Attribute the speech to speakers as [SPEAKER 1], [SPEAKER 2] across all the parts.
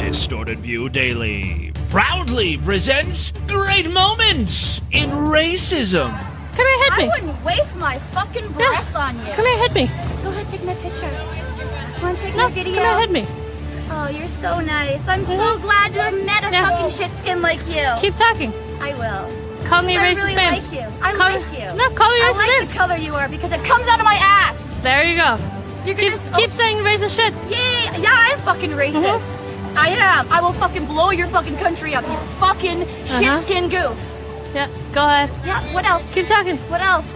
[SPEAKER 1] Distorted View Daily proudly presents great moments in racism.
[SPEAKER 2] Come here, hit me.
[SPEAKER 3] I wouldn't waste my fucking breath on you.
[SPEAKER 2] Come here, hit me.
[SPEAKER 3] Go ahead, take my picture. Want to take
[SPEAKER 2] No,
[SPEAKER 3] my video?
[SPEAKER 2] come here, hit me.
[SPEAKER 3] Oh, you're so nice. I'm so glad to have met a fucking shit skin like you.
[SPEAKER 2] Keep talking.
[SPEAKER 3] I will.
[SPEAKER 2] Call me
[SPEAKER 3] I
[SPEAKER 2] racist
[SPEAKER 3] really
[SPEAKER 2] names.
[SPEAKER 3] like you. I like you.
[SPEAKER 2] No, call me
[SPEAKER 3] I
[SPEAKER 2] racist
[SPEAKER 3] like
[SPEAKER 2] names.
[SPEAKER 3] the color you are because it comes out of my ass.
[SPEAKER 2] There you go.
[SPEAKER 3] You're gonna
[SPEAKER 2] Keep saying racist shit.
[SPEAKER 3] Yeah, I'm fucking racist. I am. I will fucking blow your fucking country up, you fucking shit skin goof.
[SPEAKER 2] Yeah, go ahead.
[SPEAKER 3] Yeah, what else?
[SPEAKER 2] Keep talking.
[SPEAKER 3] What else?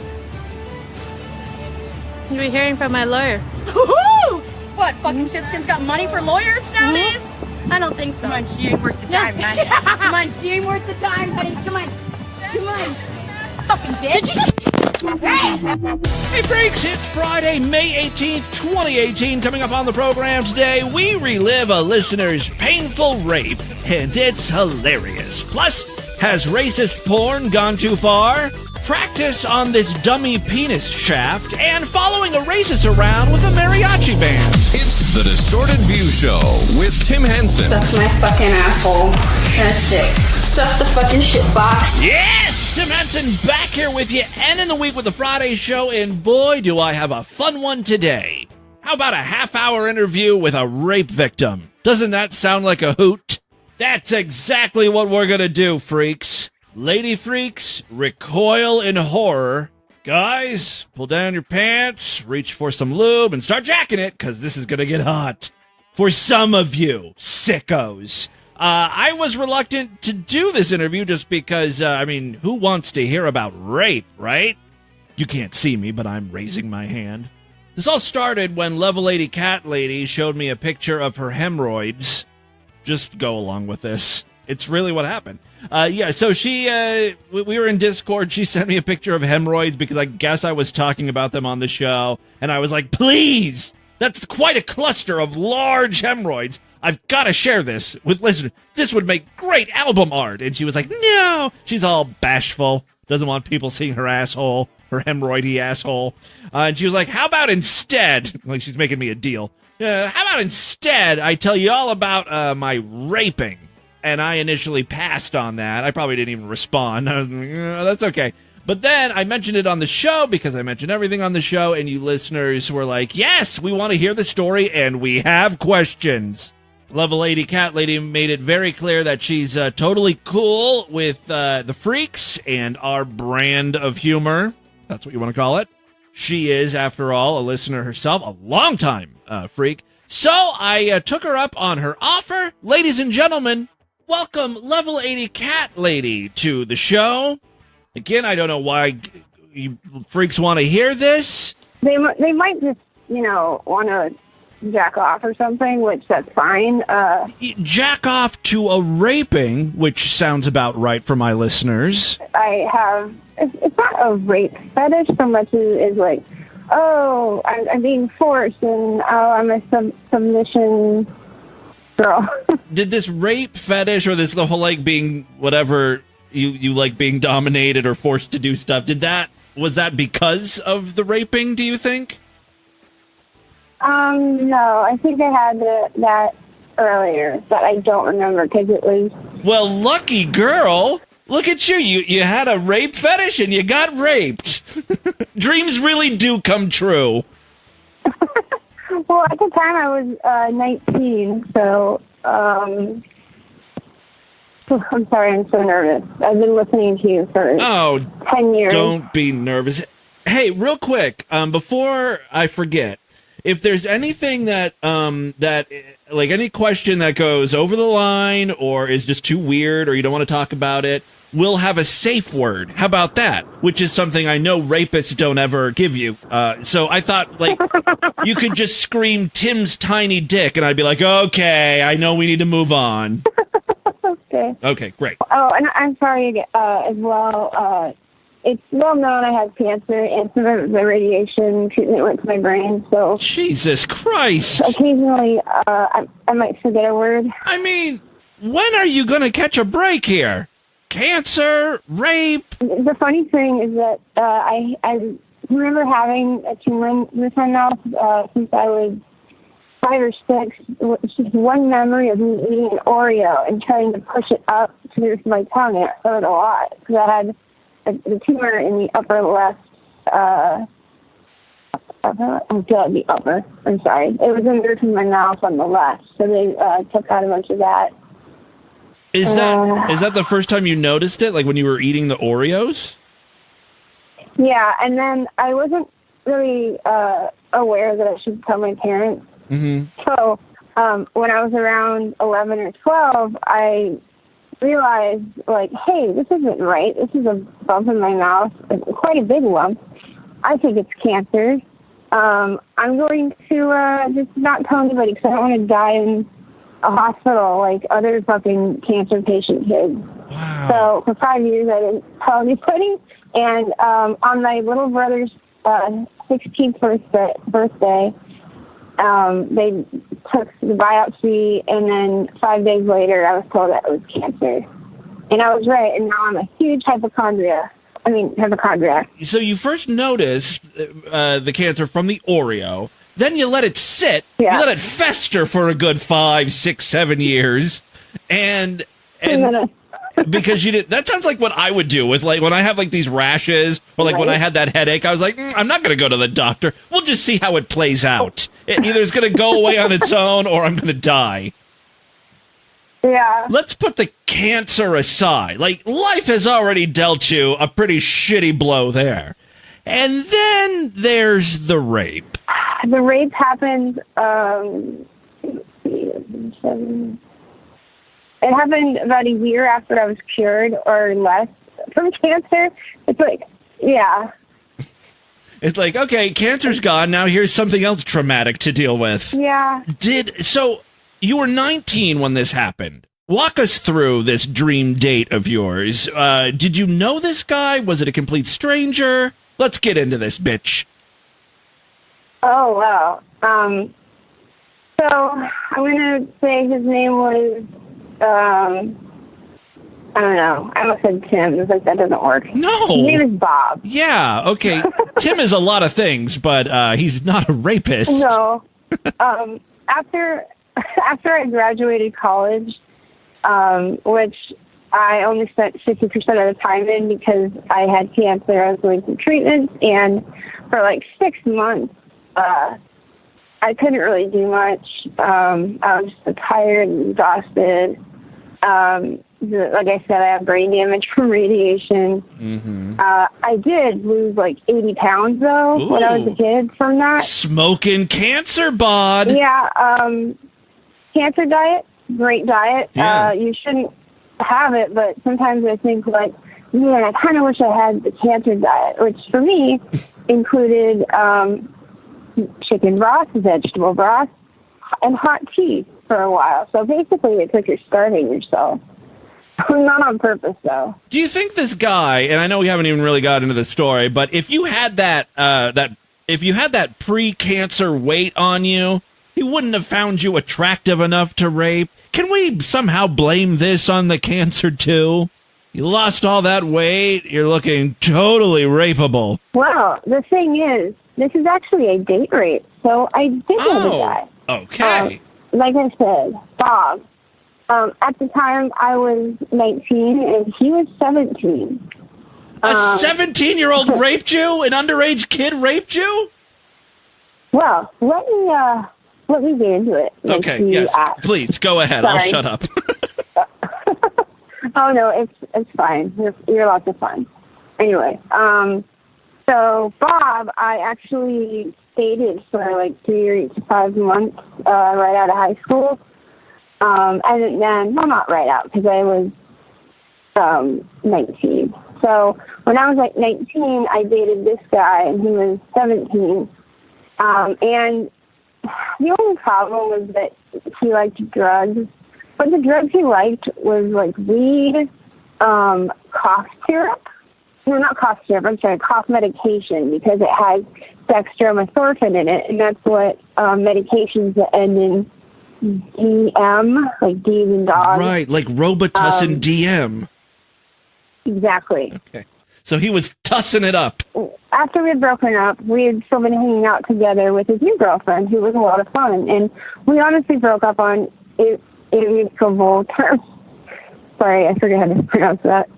[SPEAKER 2] You'll be hearing from my lawyer.
[SPEAKER 3] Woohoo! What, fucking shitskins got money for lawyers nowadays? I don't think so.
[SPEAKER 4] Come on, she ain't worth the time, man. Come on, she ain't worth the time, honey. Come on. Come on.
[SPEAKER 3] Fucking bitch.
[SPEAKER 1] Hey freaks, it's Friday, May 18th, 2018. Coming up on the program today, we relive a listener's painful rape, and it's hilarious. Plus, has racist porn gone too far? Practice on this dummy penis shaft, and following a racist around with a mariachi band.
[SPEAKER 5] It's the Distorted View Show with Tim Henson.
[SPEAKER 6] Stuff my fucking asshole. That's sick. Stuff the fucking shit box.
[SPEAKER 1] Yes! Tim Henson back here with you, and in the week with the Friday show, and boy, do I have a fun one today. How about a half-hour interview with a rape victim? Doesn't that sound like a hoot? That's exactly what we're gonna do, freaks. Lady freaks, recoil in horror. Guys, pull down your pants, reach for some lube, and start jacking it, because this is gonna get hot. For some of you, sickos. I was reluctant to do this interview just because, who wants to hear about rape, right? You can't see me, but I'm raising my hand. This all started when Level 80 Cat Lady showed me a picture of her hemorrhoids. Just go along with this. It's really what happened. So we were in Discord. She sent me a picture of hemorrhoids because I guess I was talking about them on the show. And I was like, please, that's quite a cluster of large hemorrhoids. I've got to share this with listeners. This would make great album art. And she was like, no. She's all bashful. Doesn't want people seeing her asshole, her hemorrhoidy asshole. And she was like, how about instead, like she's making me a deal. How about instead I tell you all about my raping? And I initially passed on that. I probably didn't even respond. I was like, that's okay. But then I mentioned it on the show because I mentioned everything on the show, and you listeners were like, yes, we want to hear the story, and we have questions. Level 80 Cat Lady made it very clear that she's totally cool with the freaks and our brand of humor. That's what you want to call it. She is, after all, a listener herself, a longtime freak. So I took her up on her offer. Ladies and gentlemen, welcome Level 80 Cat Lady to the show. Again, I don't know why you freaks want to hear this.
[SPEAKER 6] They might just, want to jack off or something, which that's fine.
[SPEAKER 1] Jack off to a raping, which sounds about right for my listeners.
[SPEAKER 6] I have, it's not a rape fetish so much as like, oh, I'm being forced and I'm a submission girl.
[SPEAKER 1] Did this rape fetish or the whole like being whatever you like being dominated or forced to do stuff, was that because of the raping, do you think?
[SPEAKER 6] No, I think I had that earlier, but I don't remember because it was...
[SPEAKER 1] Well, lucky girl. Look at you. You had a rape fetish and you got raped. Dreams really do come true.
[SPEAKER 6] Well, at the time I was 19, so... I'm sorry, I'm so nervous. I've been listening to you for 10 years.
[SPEAKER 1] Don't be nervous. Hey, real quick, before I forget, if there's anything that like any question that goes over the line or is just too weird or you don't want to talk about it, we'll have a safe word. How about that? Which is something I know rapists don't ever give you. So I thought, like, you could just scream Tim's tiny dick and I'd be like, okay, I know we need to move on.
[SPEAKER 6] Okay.
[SPEAKER 1] Okay, great.
[SPEAKER 6] Oh, and I'm sorry as well. It's well known I have cancer, and some of the radiation treatment went to my brain, so...
[SPEAKER 1] Jesus Christ!
[SPEAKER 6] Occasionally, I might forget a word.
[SPEAKER 1] I mean, when are you going to catch a break here? Cancer? Rape?
[SPEAKER 6] The funny thing is that I remember having a tumor in my mouth since I was 5 or 6. It's just one memory of me eating an Oreo and trying to push it up to the roof of my tongue, and it hurt a lot because I had the tumor in the upper left. The upper. I'm sorry. It was in the roof of my mouth on the left, so they took out a bunch of that.
[SPEAKER 1] Is that the first time you noticed it, like when you were eating the Oreos?
[SPEAKER 6] Yeah, and then I wasn't really aware that I should tell my parents.
[SPEAKER 1] Mm-hmm.
[SPEAKER 6] So when I was around 11 or 12, I realized, like, hey, this isn't right. This is a bump in my mouth, quite a big lump. I think it's cancer. I'm going to just not tell anybody because I don't want to die in a hospital like other fucking cancer patient kids.
[SPEAKER 1] Wow.
[SPEAKER 6] So for 5 years, I didn't tell anybody. And on my little brother's 16th birthday, they took the biopsy, and then 5 days later, I was told that it was cancer. And I was right, and now I'm a huge hypochondriac.
[SPEAKER 1] So you first noticed the cancer from the Oreo, then you let it sit, you let it fester for a good 5, 6, 7 years, and because you did. That sounds like what I would do with, like, when I have like these rashes or like when I had that headache. I was like, I'm not going to go to the doctor. We'll just see how it plays out. Either it's going to go away on its own or I'm going to die.
[SPEAKER 6] Yeah.
[SPEAKER 1] Let's put the cancer aside. Like, life has already dealt you a pretty shitty blow there. And then there's the rape.
[SPEAKER 6] The rape happened, it happened about a year after I was cured or less from cancer. It's like, yeah.
[SPEAKER 1] It's like, okay, cancer's gone. Now here's something else traumatic to deal with.
[SPEAKER 6] Yeah.
[SPEAKER 1] So you were 19 when this happened. Walk us through this dream date of yours. Did you know this guy? Was it a complete stranger? Let's get into this, bitch.
[SPEAKER 6] Oh, wow. So I'm going to say his name was, I don't know. I almost said Tim. It's like, that doesn't work.
[SPEAKER 1] No.
[SPEAKER 6] His name is Bob.
[SPEAKER 1] Yeah, okay. Tim is a lot of things, but he's not a rapist.
[SPEAKER 6] No. After I graduated college, which I only spent 50% of the time in because I had cancer. I was going through treatments, and for like 6 months, I couldn't really do much. I was just tired and exhausted. Like I said, I have brain damage from radiation. Mm-hmm. I did lose like 80 pounds, though, when I was a kid from that.
[SPEAKER 1] Smoking cancer, bod.
[SPEAKER 6] Yeah, cancer diet, great diet.
[SPEAKER 1] Yeah.
[SPEAKER 6] You shouldn't have it, but sometimes I think, like, man, I kind of wish I had the cancer diet, which for me included chicken broth, vegetable broth, and hot tea for a while. So basically, it's like you're starving yourself. Not on purpose, though.
[SPEAKER 1] Do you think this guy, and I know we haven't even really got into the story, but if you had that pre-cancer weight on you, he wouldn't have found you attractive enough to rape? Can we somehow blame this on the cancer, too? You lost all that weight, you're looking totally rapeable.
[SPEAKER 6] Well, the thing is, this is actually a date rape, so I did know the guy.
[SPEAKER 1] Okay.
[SPEAKER 6] Like I said, Bob. At the time, I was 19, and he was 17.
[SPEAKER 1] A 17-year-old raped you? An underage kid raped you?
[SPEAKER 6] Well, let me get into it.
[SPEAKER 1] Okay, yes. Please, go ahead.
[SPEAKER 6] Sorry.
[SPEAKER 1] I'll shut up.
[SPEAKER 6] Oh, no, it's fine. You're lots of fun. Anyway, so Bob, I actually dated for like 3 to 5 months right out of high school. And then, well, not right out, because I was 19. So when I was like 19, I dated this guy, and he was 17. And the only problem was that he liked drugs. But the drugs he liked was like weed, cough syrup. No, not cough syrup, I'm sorry, cough medication, because it has dextromethorphan in it, and that's what medications that end in DM, like D as in dog.
[SPEAKER 1] Right, like Robitussin DM.
[SPEAKER 6] Exactly.
[SPEAKER 1] Okay. So he was tussing it up.
[SPEAKER 6] After we had broken up, we had still been hanging out together with his new girlfriend, who was a lot of fun. And we honestly broke up on amicable terms. Sorry, I forget how to pronounce that.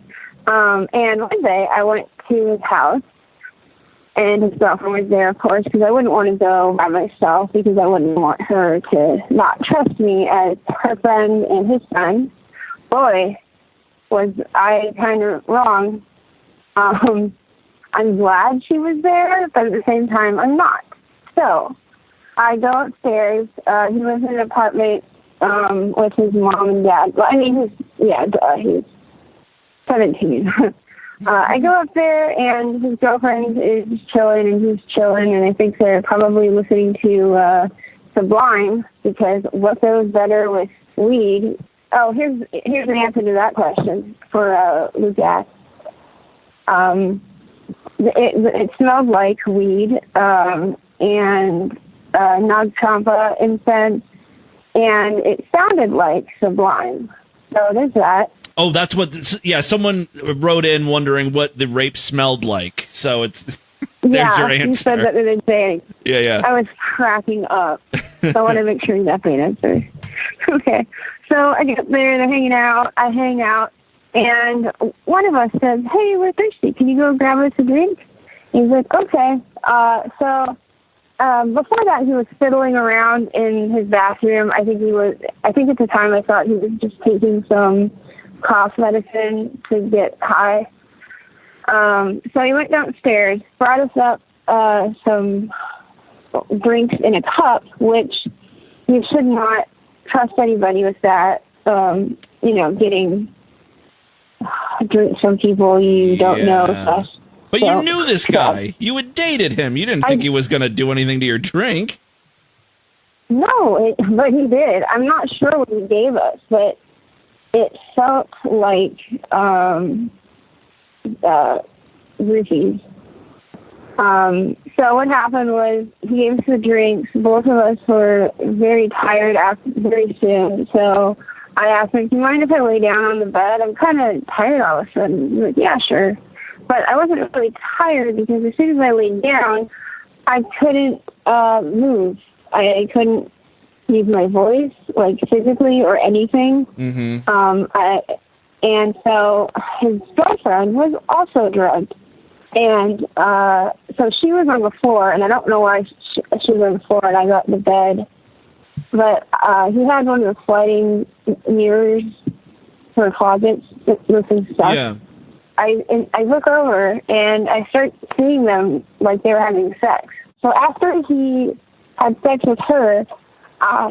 [SPEAKER 6] And one day I went to his house, and his girlfriend was there, of course, because I wouldn't want to go by myself because I wouldn't want her to not trust me as her friend and his friend. Boy, was I kind of wrong. I'm glad she was there, but at the same time, I'm not. So I go upstairs. He was in an apartment with his mom and dad. Well, I mean, he's 17. I go up there, and his girlfriend is chilling, and he's chilling, and I think they're probably listening to Sublime, because what goes better with weed? Oh, here's the answer to that question for Luke asked. It smelled like weed and Nag Champa incense, and it sounded like Sublime. So there's that.
[SPEAKER 1] Oh, that's what. Someone wrote in wondering what the rape smelled like. So it's there's your answer.
[SPEAKER 6] You said that in advance.
[SPEAKER 1] Yeah.
[SPEAKER 6] I was cracking up. So I want to make sure you got the answer. Okay. So I get there, they're hanging out. I hang out, and one of us says, "Hey, we're thirsty. Can you go grab us a drink?" He's like, "Okay." So before that, he was fiddling around in his bathroom. I think at the time I thought he was just taking some cough medicine to get high. So he went downstairs, brought us up some drinks in a cup, which you should not trust anybody with that. Getting drinks from people you don't know. Stuff.
[SPEAKER 1] But you knew this guy. You had dated him. You didn't think he was going to do anything to your drink.
[SPEAKER 6] No, but he did. I'm not sure what he gave us, but it felt like roofies. So what happened was he gave us the drinks. Both of us were very tired very soon. So I asked him, "Do you mind if I lay down on the bed? I'm kind of tired all of a sudden." He's like, "Yeah, sure." But I wasn't really tired because as soon as I laid down, I couldn't move. I couldn't use my voice, like physically or anything. Mm-hmm. And so his girlfriend was also drugged. And so she was on the floor, and I don't know why she was on the floor, and I got in the bed. But he had one of the sliding mirrors for closets with some stuff. Yeah. I look over, and I start seeing them like they were having sex. So after he had sex with her,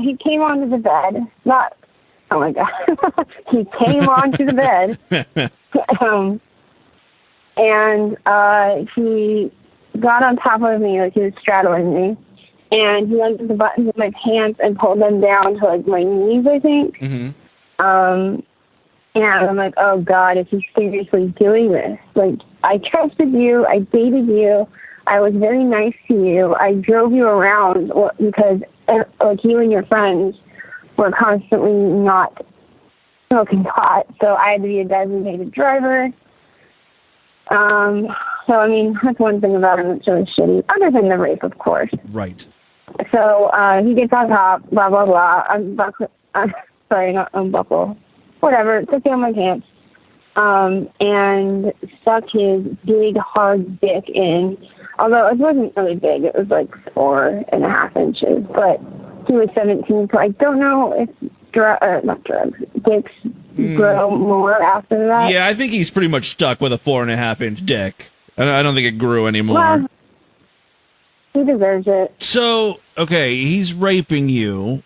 [SPEAKER 6] he came onto the bed. Oh my God. He came onto the bed. And he got on top of me, like he was straddling me. And he undid the buttons of my pants and pulled them down to like my knees, I think. Mm-hmm. And I'm like, oh God, is he seriously doing this? Like, I trusted you, I dated you, I was very nice to you, I drove you around because like you and your friends were constantly not smoking pot, so I had to be a designated driver. So I mean, that's one thing about him that's really shitty, other than the rape, of course.
[SPEAKER 1] Right.
[SPEAKER 6] So he gets on top, blah blah blah. Sorry, not unbuckle. Whatever, took down my pants, and stuck his big, hard dick in. Although it wasn't really big, it was like 4.5 inches. But he was 17, so I don't know if dicks grow more after that.
[SPEAKER 1] Yeah, I think he's pretty much stuck with a 4.5-inch dick. I don't think it grew anymore.
[SPEAKER 6] Well, he deserves it.
[SPEAKER 1] So, okay, he's raping you.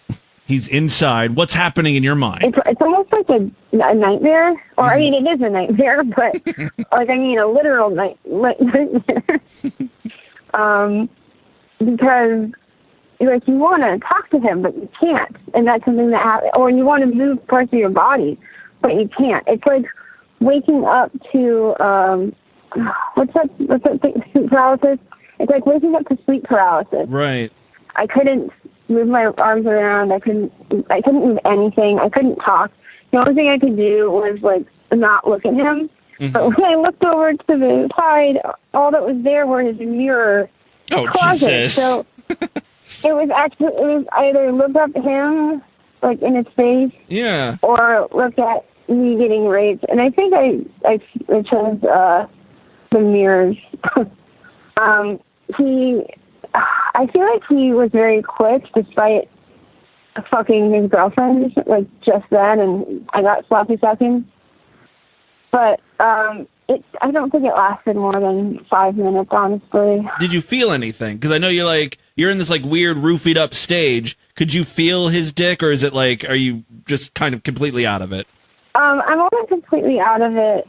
[SPEAKER 1] He's inside. What's happening in your mind?
[SPEAKER 6] It's almost like a nightmare. Or, I mean, it is a nightmare, but, like, I mean, a literal nightmare. Because, like, you want to talk to him, but you can't. And that's something that happens. Or you want to move parts of your body, but you can't. It's like waking up to, what's that thing? Sleep paralysis? It's like waking up to sleep paralysis.
[SPEAKER 1] Right.
[SPEAKER 6] I couldn't move my arms around. I couldn't move anything. I couldn't talk. The only thing I could do was like not look at him. But when I looked over to the side, all that was there were his mirror closet.
[SPEAKER 1] Jesus.
[SPEAKER 6] So it was either look up him, like in his face, or look at me getting raped. And I think I chose the mirrors. I feel like he was very quick, despite fucking his girlfriend, like just then, and I got sloppy seconds. But I don't think it lasted more than 5 minutes, honestly.
[SPEAKER 1] Did you feel anything? Because I know you're in this like weird roofied up stage. Could you feel his dick, or is it like, are you just kind of completely out of it?
[SPEAKER 6] I'm not completely out of it.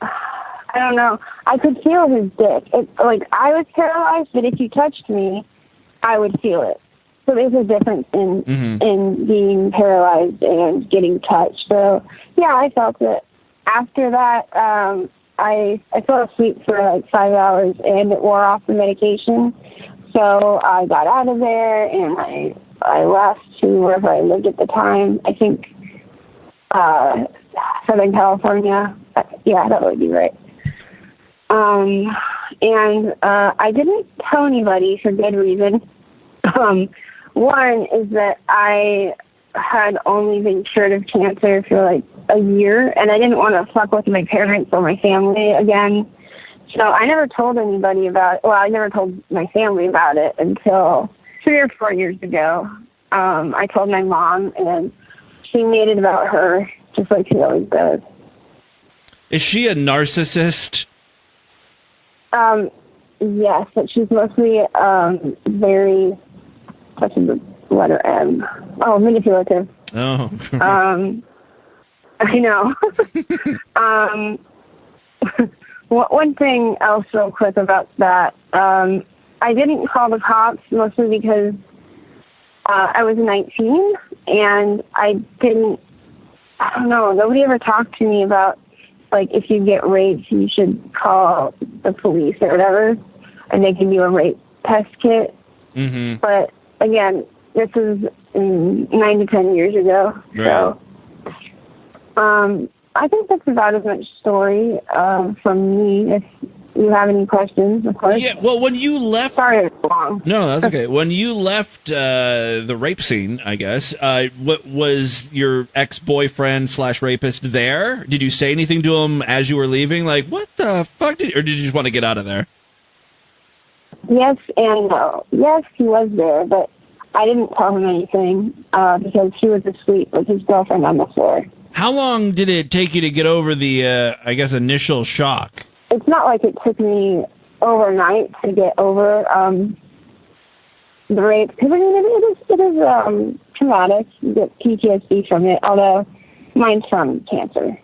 [SPEAKER 6] I don't know. I could feel his dick. Like, I was paralyzed, but if you touched me, I would feel it. So there's a difference in being paralyzed and getting touched. So yeah, I felt it. After that, I fell asleep for like 5 hours, and it wore off the medication. So I got out of there, and I left to wherever I lived at the time. I think Southern California. Yeah, that would be right. And I didn't tell anybody for good reason. One is that I had only been cured of cancer for like a year, and I didn't want to fuck with my parents or my family again. So I never told anybody about it. Well, I never told my family about it until 3 or 4 years ago. I told my mom, and she made it about her, just like she always does.
[SPEAKER 1] Is she a narcissist?
[SPEAKER 6] Yes, but she's mostly very, what's the letter M? Oh, manipulative.
[SPEAKER 1] Oh.
[SPEAKER 6] I know. One thing else real quick about that, I didn't call the cops mostly because I was 19, and I don't know, nobody ever talked to me about, like, if you get raped, you should call the police or whatever, and they give you a rape test kit. Mm-hmm. But, again, this is 9 to 10 years ago. Right. So, I think that's about as much story from me. If you have any questions, of course.
[SPEAKER 1] Yeah, well, when you left...
[SPEAKER 6] Sorry, it's long.
[SPEAKER 1] No, that's okay. When you left the rape scene, I guess, what was your ex-boyfriend / rapist there? Did you say anything to him as you were leaving? Like, what the fuck? Or did you just want to get out of there?
[SPEAKER 6] Yes and no. Yes, he was there, but I didn't tell him anything because he was asleep with his girlfriend on the floor.
[SPEAKER 1] How long did it take you to get over the, I guess, initial shock?
[SPEAKER 6] It's not like it took me overnight to get over the rape. Because, I mean, it is traumatic. You get PTSD from it, although mine's from cancer.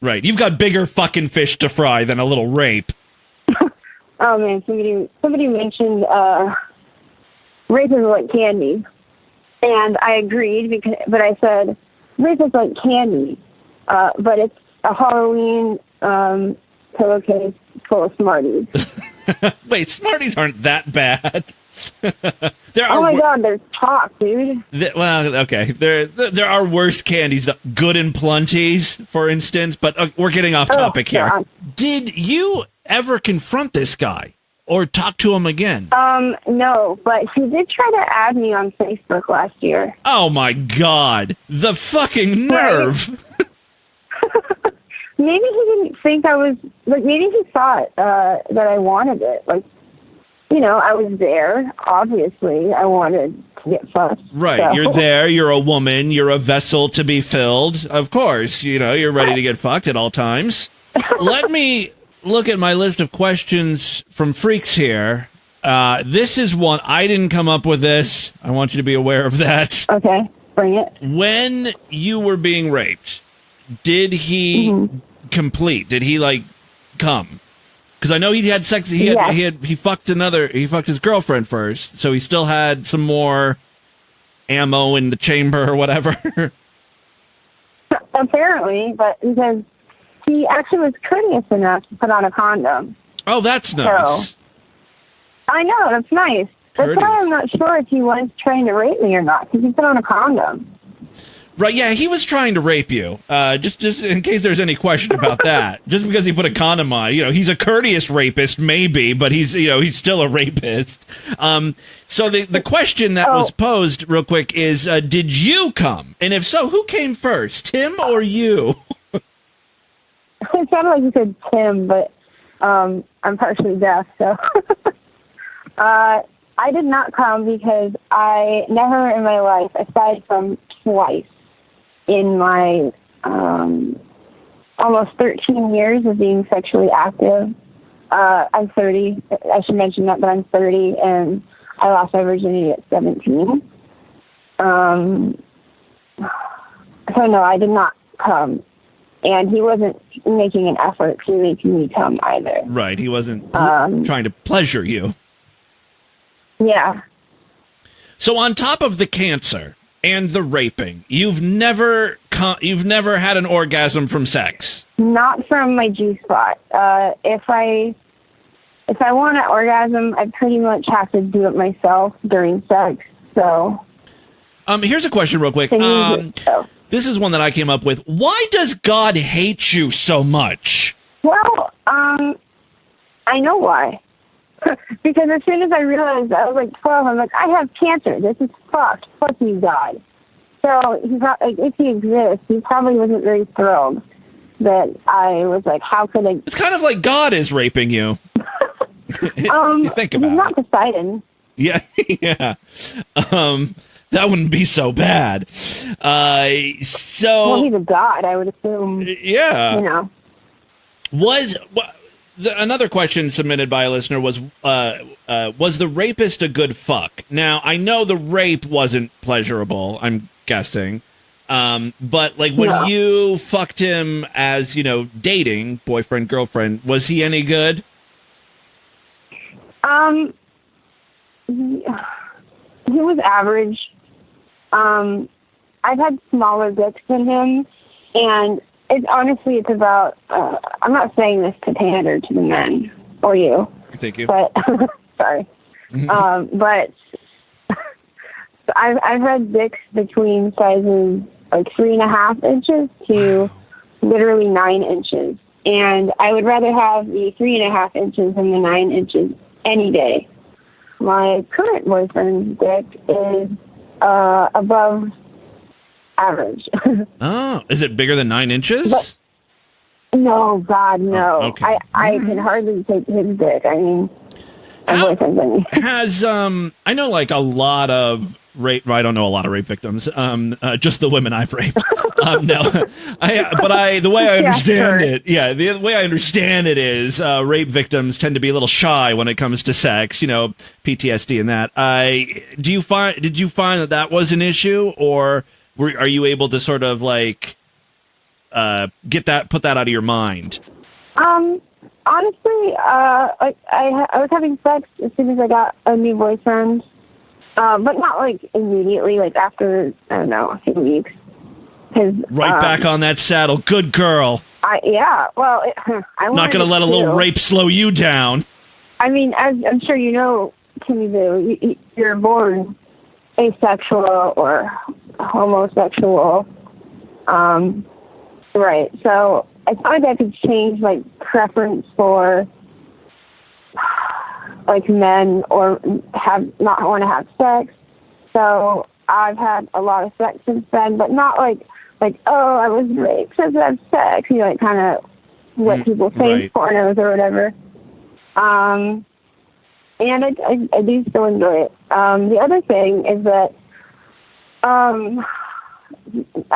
[SPEAKER 1] Right. You've got bigger fucking fish to fry than a little rape.
[SPEAKER 6] Oh, man, somebody mentioned rape is like candy. And I agreed, but I said, rape is like candy, but it's a Halloween pillowcase full of Smarties.
[SPEAKER 1] Wait, Smarties aren't that bad.
[SPEAKER 6] Oh my God, they're chalk, dude.
[SPEAKER 1] Well, okay, there are worse candies, Good and Plunties, for instance. But we're getting off topic here.
[SPEAKER 6] God.
[SPEAKER 1] Did you ever confront this guy or talk to him again?
[SPEAKER 6] No, but he did try to add me on Facebook last year.
[SPEAKER 1] Oh my God, the fucking nerve!
[SPEAKER 6] Right. Maybe he didn't think I was, like, maybe he thought that I wanted it. Like, you know, I was there, obviously. I wanted to get fucked.
[SPEAKER 1] Right,
[SPEAKER 6] so.
[SPEAKER 1] You're there, you're a woman, you're a vessel to be filled. Of course, you know, you're ready to get fucked at all times. Let me look at my list of questions from freaks here. This is one, I didn't come up with this. I want you to be aware of that.
[SPEAKER 6] Okay, bring it.
[SPEAKER 1] When you were being raped, did he complete? Did he, like, come? Because I know he had sex. He fucked his girlfriend first, so he still had some more ammo in the chamber or whatever.
[SPEAKER 6] Apparently, but because he actually was courteous enough to put on a condom.
[SPEAKER 1] Oh, that's nice.
[SPEAKER 6] So, I know, that's nice. That's why I'm not sure if he was trying to rape me or not, because he put on a condom.
[SPEAKER 1] Right, yeah, he was trying to rape you. Just in case there's any question about that. Just because he put a condom on, he's a courteous rapist, maybe, but he's still a rapist. So the question that was posed real quick is, did you come? And if so, who came first, Tim or you?
[SPEAKER 6] It sounded like you said Tim, but I'm partially deaf, so. I did not come because I never in my life, aside from twice, in my almost 13 years of being sexually active. I'm 30. I should mention that, but I'm 30, and I lost my virginity at 17. So, no, I did not come. And he wasn't making an effort to make me come either.
[SPEAKER 1] Right, he wasn't trying to pleasure you.
[SPEAKER 6] Yeah.
[SPEAKER 1] So on top of the cancer and the raping, you've never had an orgasm from sex?
[SPEAKER 6] Not from my G-spot. If I want an orgasm, I pretty much have to do it myself during sex. So,
[SPEAKER 1] here's a question real quick. This is one that I came up with. Why does God hate you so much?
[SPEAKER 6] Well, I know why. Because as soon as I realized I was like 12, I'm like, I have cancer. This is fucked. Fuck you, God. So if he exists, he probably wasn't very thrilled that I was like, how could I?
[SPEAKER 1] It's kind of like God is raping you. You think about
[SPEAKER 6] he's not Poseidon.
[SPEAKER 1] Yeah, yeah. That wouldn't be so bad.
[SPEAKER 6] Well, he's a god, I would assume.
[SPEAKER 1] Yeah. Another question submitted by a listener was the rapist a good fuck? Now, I know the rape wasn't pleasurable, I'm guessing. But like when you fucked him as, dating, boyfriend, girlfriend, was he any good?
[SPEAKER 6] He was average. I've had smaller dicks than him, and it's about, I'm not saying this to pander to the men, or you.
[SPEAKER 1] Thank you.
[SPEAKER 6] But, sorry. But I've had dicks between sizes like 3.5 inches to literally 9 inches. And I would rather have the 3.5 inches than the 9 inches any day. My current boyfriend's dick is above average.
[SPEAKER 1] Oh, is it bigger than 9 inches?
[SPEAKER 6] No, God, no.
[SPEAKER 1] Oh, okay.
[SPEAKER 6] I can hardly take his dick. I mean, my boyfriend's
[SPEAKER 1] has I know like a lot of rape. I don't know a lot of rape victims. Just the women I've raped. No, the way I understand it, the way I understand it is rape victims tend to be a little shy when it comes to sex. PTSD and that. Did you find that was an issue, or are you able to sort of like put that out of your mind?
[SPEAKER 6] Honestly, I was having sex as soon as I got a new boyfriend, but not like immediately, like after, I don't know, a few weeks.
[SPEAKER 1] Back on that saddle. Good girl.
[SPEAKER 6] I'm
[SPEAKER 1] not going to let a little rape slow you down.
[SPEAKER 6] I mean, as I'm sure you know, Timmy Boo, you're born asexual or homosexual. Right. So I thought like I could change my preference for like men or not want to have sex. So I've had a lot of sex since then, but not like, oh, I was raped because I have sex, like kind of what people say in pornos or whatever. And I do still enjoy it. The other thing is that, I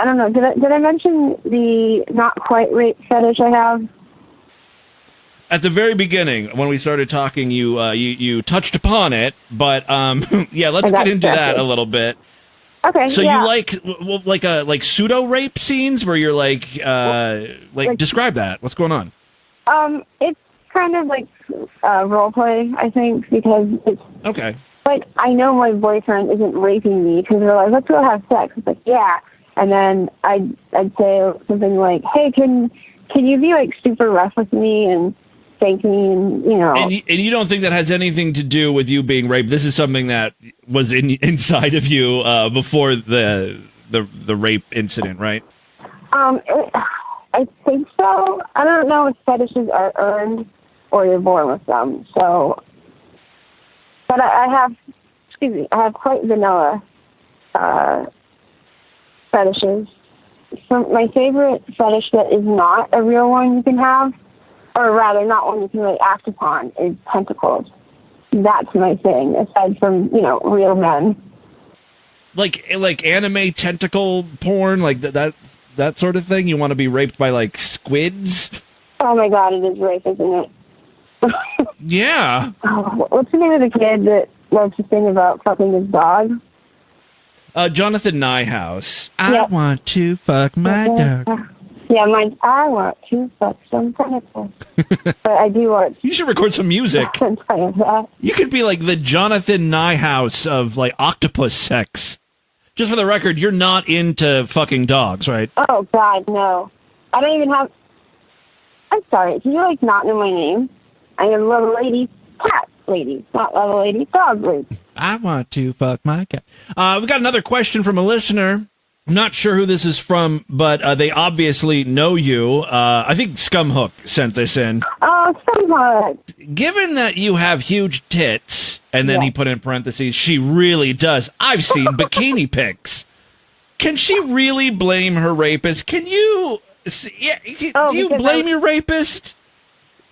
[SPEAKER 6] don't know, did I mention the not quite rape fetish I have?
[SPEAKER 1] At the very beginning, when we started talking, you touched upon it, but let's get into that a little bit.
[SPEAKER 6] Okay.
[SPEAKER 1] So you like pseudo rape scenes where you're like describe that. What's going on?
[SPEAKER 6] It's kind of like role play, I think, because it's
[SPEAKER 1] okay.
[SPEAKER 6] Like I know my boyfriend isn't raping me because they're like, let's go have sex. It's like, yeah, and then I'd say something like, hey, can you be like super rough with me and spank me and
[SPEAKER 1] And you don't think that has anything to do with you being raped? This is something that was inside of you before the the rape incident, right?
[SPEAKER 6] I think so. I don't know if fetishes are earned or you're born with them. So, but I have quite vanilla fetishes. So my favorite fetish that is not a real one you can have, or rather not one you can really act upon, is tentacles. That's my thing, aside from, real men.
[SPEAKER 1] Like anime tentacle porn, like that sort of thing? You want to be raped by, like, squids?
[SPEAKER 6] Oh my god, it is rape, isn't it?
[SPEAKER 1] Yeah.
[SPEAKER 6] Oh, what's the name of the kid that loves to sing about fucking his dog?
[SPEAKER 1] Jonathan Nyhouse.
[SPEAKER 6] Yeah.
[SPEAKER 1] I want to fuck my dog.
[SPEAKER 6] Yeah, I want to fuck some tentacles. But I do want...
[SPEAKER 1] You should record some music. You could be like the Jonathan Nyhouse of, like, octopus sex. Just for the record, you're not into fucking dogs, right?
[SPEAKER 6] Oh, God, no. I don't even have... I'm sorry, do you, like, not know my name? I am Little Lady Cat Lady, not Little Lady Dog Lady.
[SPEAKER 1] I want to fuck my cat. We got another question from a listener. I'm not sure who this is from, but they obviously know you. I think Scumhook sent this in.
[SPEAKER 6] Oh, Scumhook.
[SPEAKER 1] Given that you have huge tits, and then he put in parentheses, she really does. I've seen bikini pics. Can she really blame her rapist? Can you... do you blame your rapist?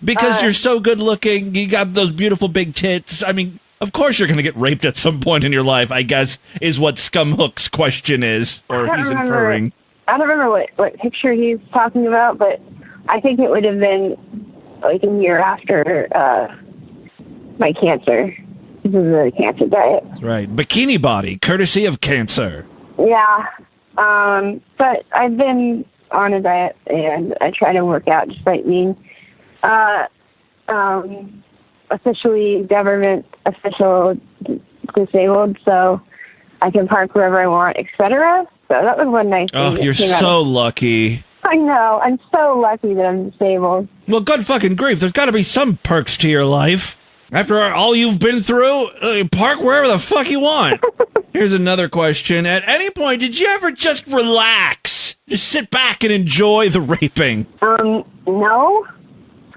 [SPEAKER 1] Because you're so good looking, you got those beautiful big tits. I mean, of course you're going to get raped at some point in your life, I guess, is what Scumhook's question is, or he's inferring.
[SPEAKER 6] I don't remember what picture he's talking about, but I think it would have been like a year after my cancer. This is a cancer diet.
[SPEAKER 1] That's right. Bikini body, courtesy of cancer.
[SPEAKER 6] Yeah. But I've been on a diet, and I try to work out despite being officially government official disabled, so I can park wherever I want, etc. So that was one nice thing.
[SPEAKER 1] Oh, you're so lucky.
[SPEAKER 6] I know. I'm so lucky that I'm disabled.
[SPEAKER 1] Well, good fucking grief. There's got to be some perks to your life. After all you've been through, park wherever the fuck you want. Here's another question. At any point, did you ever just relax? Just sit back and enjoy the raping?
[SPEAKER 6] No.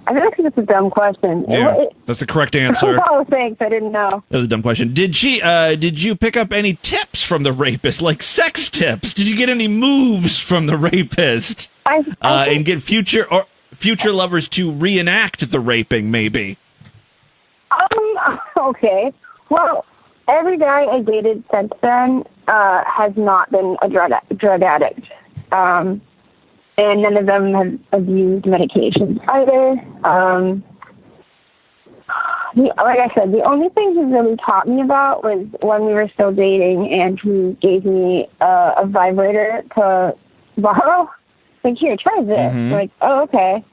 [SPEAKER 6] I feel like that's a dumb question.
[SPEAKER 1] Yeah, that's the correct answer.
[SPEAKER 6] Oh, thanks. I didn't know.
[SPEAKER 1] That was a dumb question. Did you pick up any tips from the rapist, like sex tips? Did you get any moves from the rapist? And get future lovers to reenact the raping, maybe?
[SPEAKER 6] Okay. Well, every guy I dated since then has not been a drug addict. And none of them have abused medications either. Like I said, the only thing he really taught me about was when we were still dating, and he gave me a vibrator to borrow. Like, here, try this.
[SPEAKER 1] Mm-hmm.
[SPEAKER 6] Like, oh, okay.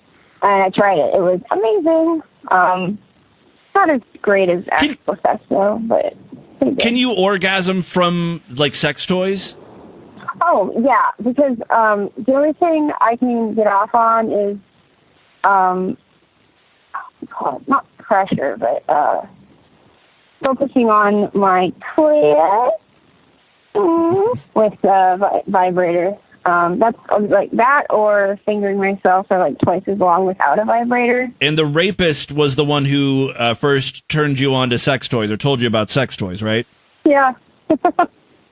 [SPEAKER 6] And I tried it. It was amazing. Not as great as actual sex, though, but pretty good.
[SPEAKER 1] Can you orgasm from, like, sex toys?
[SPEAKER 6] Oh, yeah, because the only thing I can get off on is, not pressure, but focusing on my clit with a vibrator. That's like that, or fingering myself for like twice as long without a vibrator.
[SPEAKER 1] And the rapist was the one who first turned you on to sex toys, or told you about sex toys, right?
[SPEAKER 6] Yeah.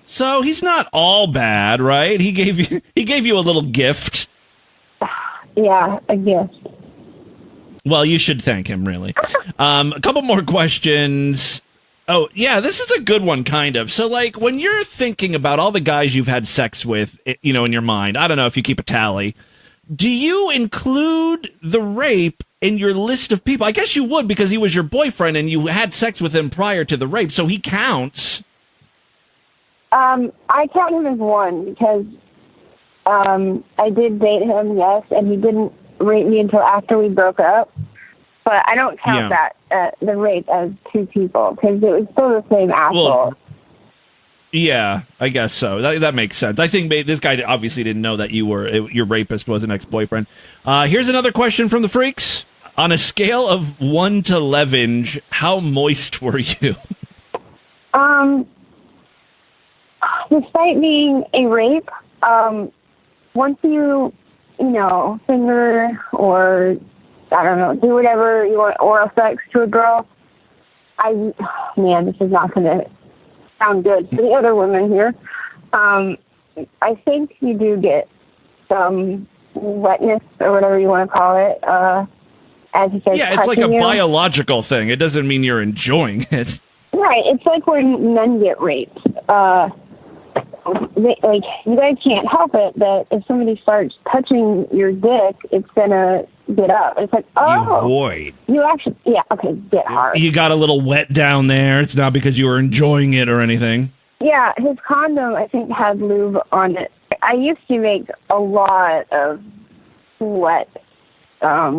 [SPEAKER 1] So he's not all bad, right? He gave you a little gift.
[SPEAKER 6] Yeah, a gift.
[SPEAKER 1] Well, you should thank him, really. A couple more questions. Oh, yeah, this is a good one, kind of. So, like, when you're thinking about all the guys you've had sex with, in your mind, I don't know if you keep a tally, do you include the rape in your list of people? I guess you would, because he was your boyfriend and you had sex with him prior to the rape, so he counts.
[SPEAKER 6] I count him as one, because I did date him, yes, and he didn't rape me until after we broke up. But I don't count that, the rape, as two people, because it was still the same asshole. Well,
[SPEAKER 1] yeah, I guess so. That makes sense. I think this guy obviously didn't know that your rapist was an ex-boyfriend. Here's another question from the freaks. On a scale of 1 to 11, how moist were you?
[SPEAKER 6] despite being a rape, once you finger or, I don't know, do whatever you want, oral sex to a girl, this is not going to sound good for the other women here. I think you do get some wetness or whatever you want to call it, as you said.
[SPEAKER 1] Yeah, it's like a biological thing. It doesn't mean you're enjoying it.
[SPEAKER 6] Right. It's like when men get raped. You guys can't help it that if somebody starts touching your dick, it's gonna get up. It's like, you actually, get hard.
[SPEAKER 1] You got a little wet down there. It's not because you were enjoying it or anything.
[SPEAKER 6] Yeah, his condom, I think, had lube on it. I used to make a lot of wet, I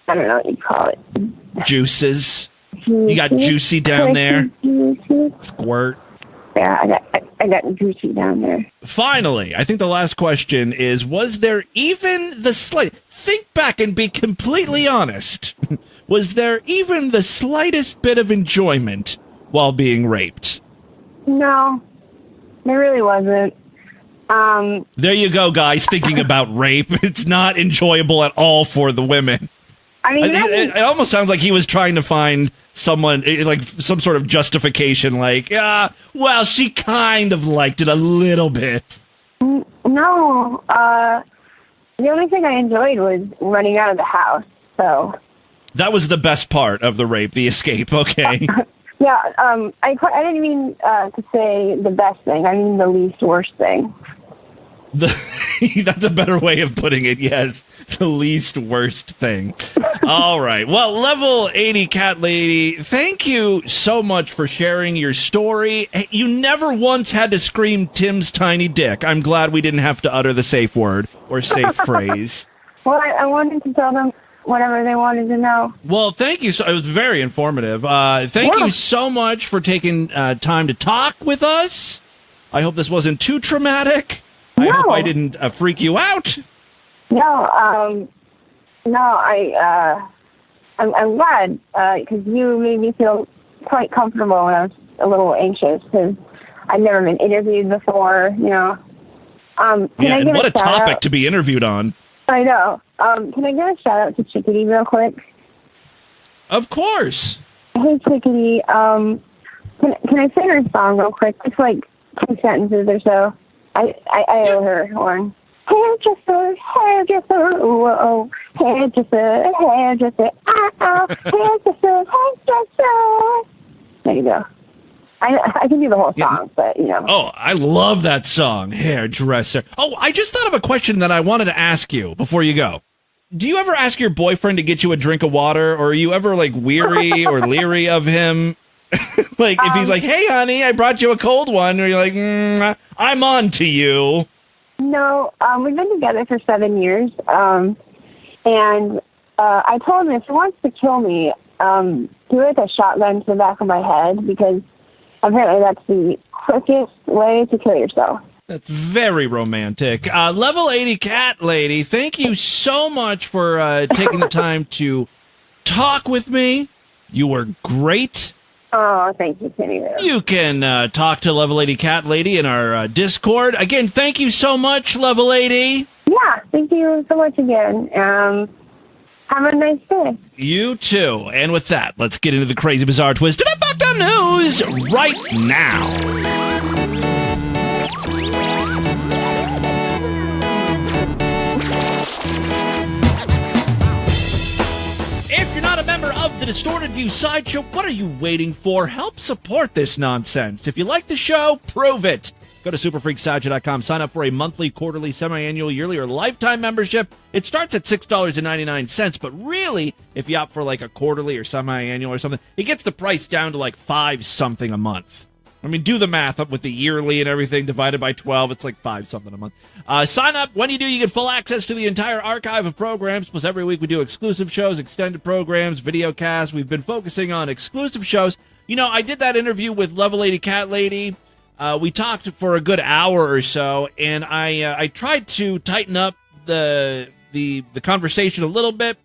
[SPEAKER 6] don't know what you call it.
[SPEAKER 1] Juices. You got juicy down there.
[SPEAKER 6] Juicy.
[SPEAKER 1] Squirt.
[SPEAKER 6] Yeah, I got juicy down there.
[SPEAKER 1] Finally, I think the last question is, was there even the think back and be completely honest, was there even the slightest bit of enjoyment while being raped?
[SPEAKER 6] No, there really wasn't.
[SPEAKER 1] There you go, guys, thinking about rape. It's not enjoyable at all for the women.
[SPEAKER 6] I mean,
[SPEAKER 1] it almost sounds like he was trying to find someone, like some sort of justification, like, well, she kind of liked it a little bit.
[SPEAKER 6] No, the only thing I enjoyed was running out of the house, so.
[SPEAKER 1] That was the best part of the rape, the escape, okay.
[SPEAKER 6] Yeah, I didn't mean to say the best thing, I mean the least worst thing.
[SPEAKER 1] That's a better way of putting it, yes. The least worst thing. All right. Well, Level 80 Cat Lady, thank you so much for sharing your story. You never once had to scream Tim's tiny dick. I'm glad we didn't have to utter the safe word or safe phrase.
[SPEAKER 6] Well, I wanted to tell them whatever they wanted to know.
[SPEAKER 1] Well, thank you. It was very informative. Thank you so much for taking time to talk with us. I hope this wasn't too traumatic. I hope I didn't freak you out.
[SPEAKER 6] No, I'm glad because you made me feel quite comfortable when I was a little anxious because I've never been interviewed before. And what a
[SPEAKER 1] topic to be interviewed on.
[SPEAKER 6] I know. Can I give a shout out to Chickadee real quick?
[SPEAKER 1] Of course.
[SPEAKER 6] Hey Chickadee, can I sing her song real quick? Just like 2 sentences or so. I owe her one. Hairdresser, whoa, hairdresser, hairdresser. There you go. I can do the whole song, but
[SPEAKER 1] Oh, I love that song, Hairdresser. Oh, I just thought of a question that I wanted to ask you before you go. Do you ever ask your boyfriend to get you a drink of water, or are you ever like weary or leery of him? Like if he's like, "Hey, honey, I brought you a cold one," or you're like, "I'm on to you."
[SPEAKER 6] No, we've been together for 7 years, and I told him if he wants to kill me, do it with a shotgun to the back of my head because apparently that's the quickest way to kill yourself.
[SPEAKER 1] That's very romantic. Level 80 Cat Lady, thank you so much for taking the time to talk with me. You were great.
[SPEAKER 6] Oh, thank you, Timmy.
[SPEAKER 1] You can talk to Level 80 Cat Lady in our Discord. Again, thank you so much, Level 80.
[SPEAKER 6] Yeah, thank you so much again. Have a nice day.
[SPEAKER 1] You too. And with that, let's get into the crazy, bizarre, twisted up, fucked up news right now. If you're not a member of the Distorted View Sideshow, what are you waiting for? Help support this nonsense. If you like the show, prove it. Go to superfreaksideshow.com. Sign up for a monthly, quarterly, semi-annual, yearly, or lifetime membership. It starts at $6.99, but really, if you opt for like a quarterly or semi-annual or something, it gets the price down to like $5-something a month. I mean, do the math up with the yearly and everything divided by 12. It's like $5-something a month. Sign up. When you do, you get full access to the entire archive of programs. Plus, every week we do exclusive shows, extended programs, video casts. We've been focusing on exclusive shows. You know, I did that interview with Level 80 Cat Lady. We talked for a good hour or so, and I tried to tighten up the conversation a little bit.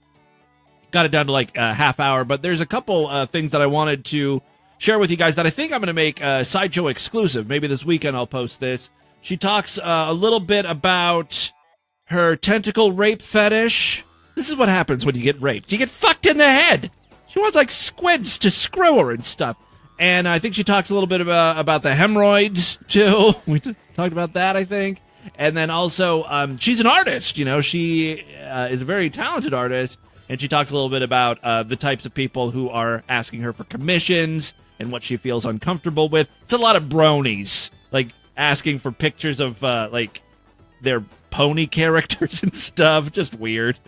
[SPEAKER 1] Got it down to like a half hour, but there's a couple things that I wanted to share with you guys that I think I'm going to make a Sideshow exclusive. Maybe this weekend I'll post this. She talks a little bit about her tentacle rape fetish. This is what happens when you get raped. You get fucked in the head. She wants, like, squids to screw her and stuff. And I think she talks a little bit about the hemorrhoids, too. We talked about that, I think. And then also, she's an artist, you know. She is a very talented artist. And she talks a little bit about the types of people who are asking her for commissions and what she feels uncomfortable with. It's a lot of bronies, like, asking for pictures of, like, their pony characters and stuff. Just weird.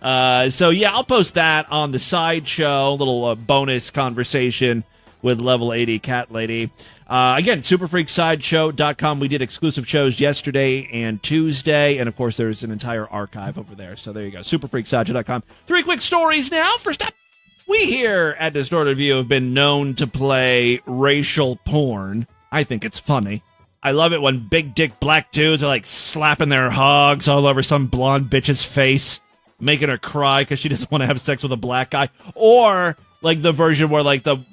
[SPEAKER 1] So, yeah, I'll post that on the Sideshow, little bonus conversation with Level 80 Cat Lady. Again, superfreaksideshow.com. We did exclusive shows yesterday and Tuesday, and, of course, there's an entire archive over there. So there you go, superfreaksideshow.com. 3 quick stories now. First up, we here at Distorted View have been known to play racial porn. I think it's funny. I love it when big dick black dudes are, like, slapping their hogs all over some blonde bitch's face, making her cry because she doesn't want to have sex with a black guy. Or, like, the version where, like, the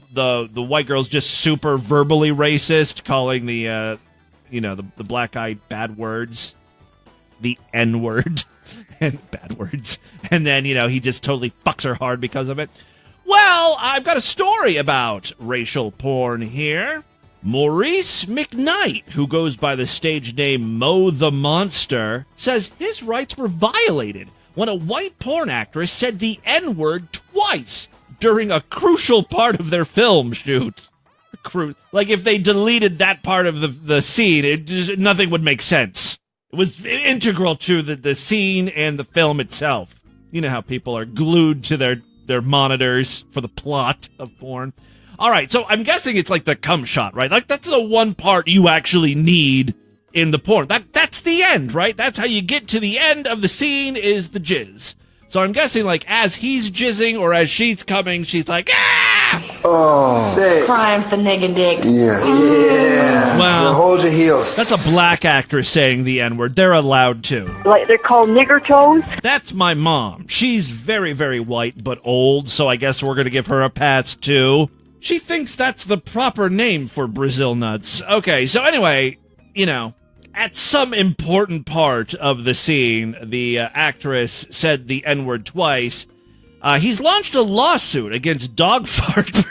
[SPEAKER 1] white girl's just super verbally racist, calling the black guy bad words, the N-word, and bad words. And then, he just totally fucks her hard because of it. Well, I've got a story about racial porn here. Maurice McKnight, who goes by the stage name Mo the Monster, says his rights were violated when a white porn actress said the N-word twice during a crucial part of their film shoot. Like, if they deleted that part of the scene, nothing would make sense. It was integral to the scene and the film itself. You know how people are glued to their monitors for the plot of porn. All right, so I'm guessing it's like the cum shot, right? Like, that's the one part you actually need in the porn. That's the end, right? That's how you get to the end of the scene, is the jizz. So I'm guessing, like, as he's jizzing or as she's coming, she's like, ah!
[SPEAKER 7] Oh. Say.
[SPEAKER 4] Crying for nigga dick.
[SPEAKER 7] Yeah. Yeah.
[SPEAKER 1] Well,
[SPEAKER 7] hold your heels.
[SPEAKER 1] That's a black actress saying the N-word. They're allowed to.
[SPEAKER 6] Like, they're called nigger toes?
[SPEAKER 1] That's my mom. She's very, very white but old, so I guess we're going to give her a pass, too. She thinks that's the proper name for Brazil nuts. Okay, so anyway, at some important part of the scene, the actress said the N-word twice. He's launched a lawsuit against DogFart.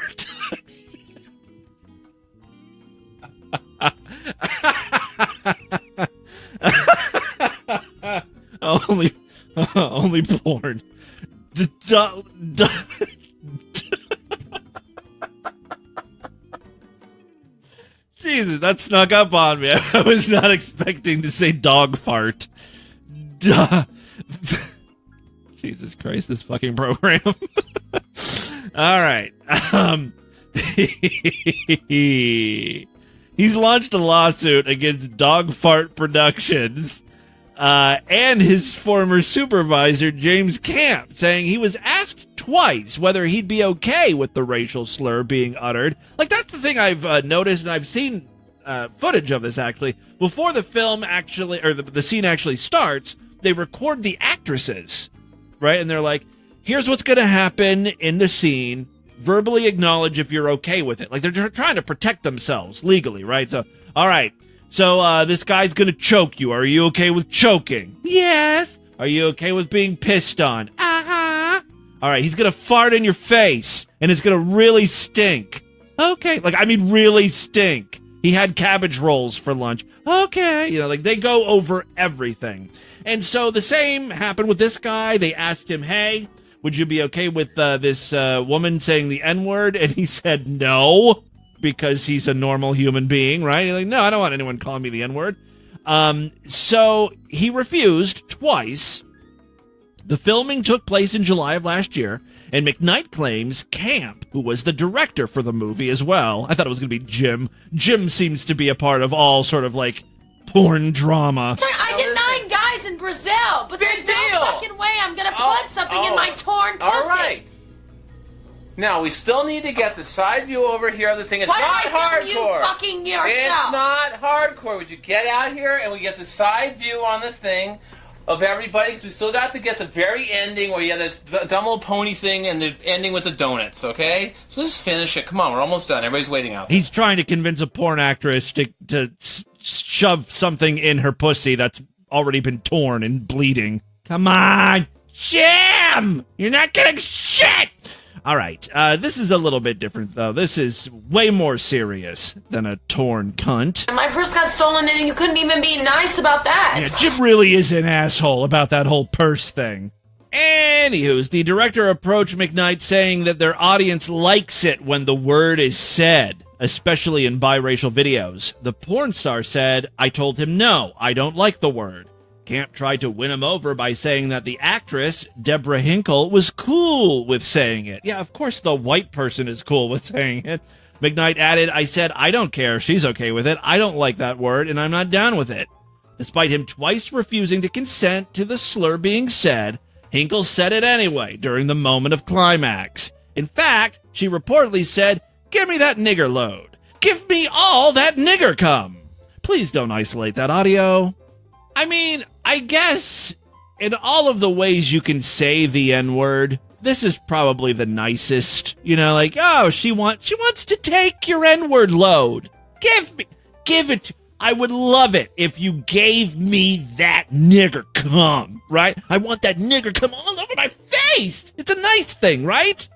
[SPEAKER 1] only porn. Jesus, that snuck up on me. I was not expecting to say dog fart. Jesus Christ, this fucking program. All right. He's launched a lawsuit against DogFart Productions and his former supervisor, James Camp, saying he was asked twice whether he'd be okay with the racial slur being uttered. Like, that's the thing I've noticed, and I've seen footage of this, actually. Before the film actually, or the scene actually starts, they record the actresses, right? And they're like, here's what's going to happen in the scene. Verbally acknowledge if you're okay with it. Like, they're trying to protect themselves legally, right? So, all right. So, this guy's going to choke you. Are you okay with choking? Yes. Are you okay with being pissed on? Uh-huh. All right. He's going to fart in your face, and it's going to really stink. Okay. Like, I mean, really stink. He had cabbage rolls for lunch. Okay. Like, they go over everything. And so the same happened with this guy. They asked him, hey, would you be okay with this woman saying the N-word? And he said no, because he's a normal human being, right? He's like, no, I don't want anyone calling me the N-word. So he refused twice. The filming took place in July of last year, and McKnight claims Camp, who was the director for the movie as well. I thought it was going to be Jim. Jim seems to be a part of all sort of, like, porn drama.
[SPEAKER 3] I did 9 guys in Brazil, but there's no fucking way I'm gonna put something in my torn pussy.
[SPEAKER 8] All right. Now, we still need to get the side view over here of the thing. It's
[SPEAKER 3] Why
[SPEAKER 8] not
[SPEAKER 3] don't I
[SPEAKER 8] hardcore.
[SPEAKER 3] film you fucking yourself?
[SPEAKER 8] It's not hardcore. Would you get out here and we get the side view on the thing of everybody, because we still got to get the very ending where you have this dumb little pony thing and the ending with the donuts, okay? So let's finish it. Come on, we're almost done. Everybody's waiting out.
[SPEAKER 1] He's trying to convince a porn actress to shove something in her pussy that's already been torn and bleeding. Come on, Jim! You're not getting shit! All right, this is a little bit different, though. This is way more serious than a torn cunt.
[SPEAKER 9] My purse got stolen and you couldn't even be nice about that.
[SPEAKER 1] Yeah, Jim really is an asshole about that whole purse thing. Anywho, the director approached McKnight saying that their audience likes it when the word is said, especially in biracial videos. The porn star said, I told him no, I don't like the word. Camp tried to win him over by saying that the actress, Deborah Hinkle, was cool with saying it. Yeah, of course the white person is cool with saying it. McKnight added, I said, I don't care. She's okay with it. I don't like that word, and I'm not down with it. Despite him twice refusing to consent to the slur being said, Hinkle said it anyway during the moment of climax. In fact, she reportedly said, give me that nigger load. Give me all that nigger cum. Please don't isolate that audio. I mean, I guess in all of the ways you can say the N-word, this is probably the nicest. You know, like, oh, she wants to take your N-word load. Give it. I would love it if you gave me that nigger cum, right? I want that nigger cum all over my face. It's a nice thing, right?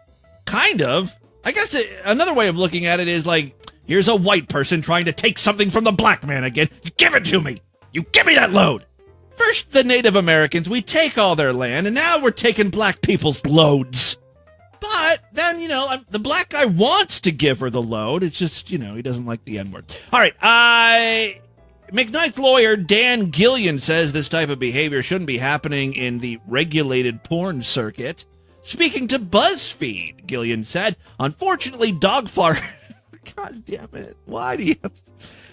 [SPEAKER 1] Kind of. I guess another way of looking at it is like, here's a white person trying to take something from the black man again. You give it to me. You give me that load. First, the Native Americans, we take all their land, and now we're taking black people's loads. But then, the black guy wants to give her the load. It's just, he doesn't like the N-word. All right, McKnight's lawyer, Dan Gillian, says this type of behavior shouldn't be happening in the regulated porn circuit. Speaking to BuzzFeed, Gillian said, unfortunately, DogFart... God damn it. Why do you...